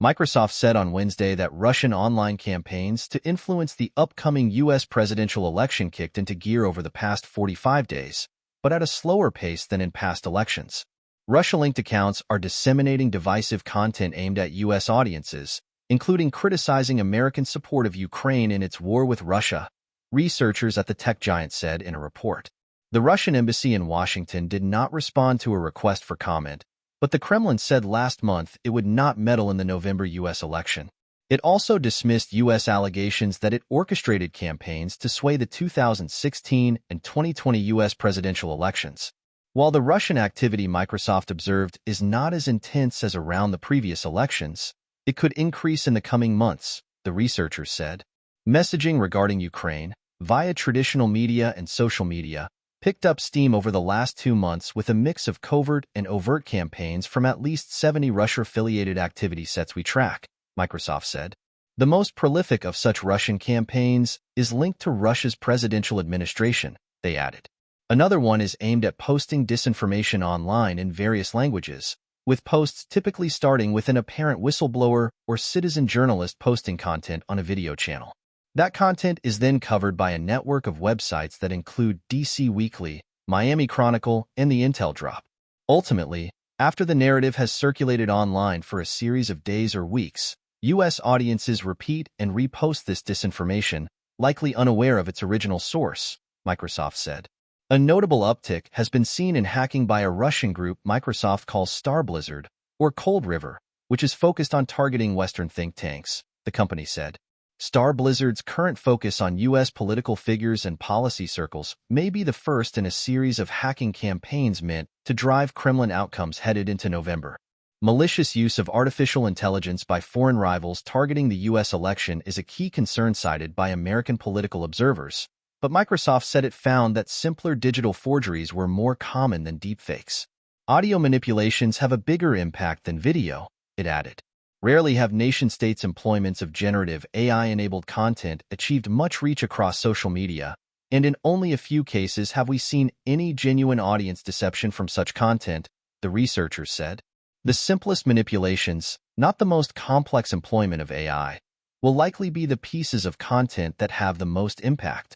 Microsoft said on Wednesday that Russian online campaigns to influence the upcoming U.S. presidential election kicked into gear over the past 45 days, but at a slower pace than in past elections. Russia-linked accounts are disseminating divisive content aimed at U.S. audiences, including criticizing American support of Ukraine in its war with Russia, researchers at the tech giant said in a report. The Russian embassy in Washington did not respond to a request for comment, but the Kremlin said last month it would not meddle in the November U.S. election. It also dismissed U.S. allegations that it orchestrated campaigns to sway the 2016 and 2020 U.S. presidential elections. While the Russian activity, Microsoft observed, is not as intense as around the previous elections, it could increase in the coming months, the researchers said. Messaging regarding Ukraine, via traditional media and social media, picked up steam over the last 2 months with a mix of covert and overt campaigns from at least 70 Russia-affiliated activity sets we track, Microsoft said. The most prolific of such Russian campaigns is linked to Russia's presidential administration, they added. Another one is aimed at posting disinformation online in various languages, with posts typically starting with an apparent whistleblower or citizen journalist posting content on a video channel. That content is then covered by a network of websites that include DC Weekly, Miami Chronicle, and the Intel Drop. Ultimately, after the narrative has circulated online for a series of days or weeks, U.S. audiences repeat and repost this disinformation, likely unaware of its original source, Microsoft said. A notable uptick has been seen in hacking by a Russian group Microsoft calls Starblizzard, or Cold River, which is focused on targeting Western think tanks, the company said. Starblizzard's current focus on U.S. political figures and policy circles may be the first in a series of hacking campaigns meant to drive Kremlin outcomes headed into November. Malicious use of artificial intelligence by foreign rivals targeting the U.S. election is a key concern cited by American political observers, but Microsoft said it found that simpler digital forgeries were more common than deepfakes. Audio manipulations have a bigger impact than video, it added. Rarely have nation-states' employments of generative AI-enabled content achieved much reach across social media, and in only a few cases have we seen any genuine audience deception from such content, the researchers said. The simplest manipulations, not the most complex employment of AI, will likely be the pieces of content that have the most impact.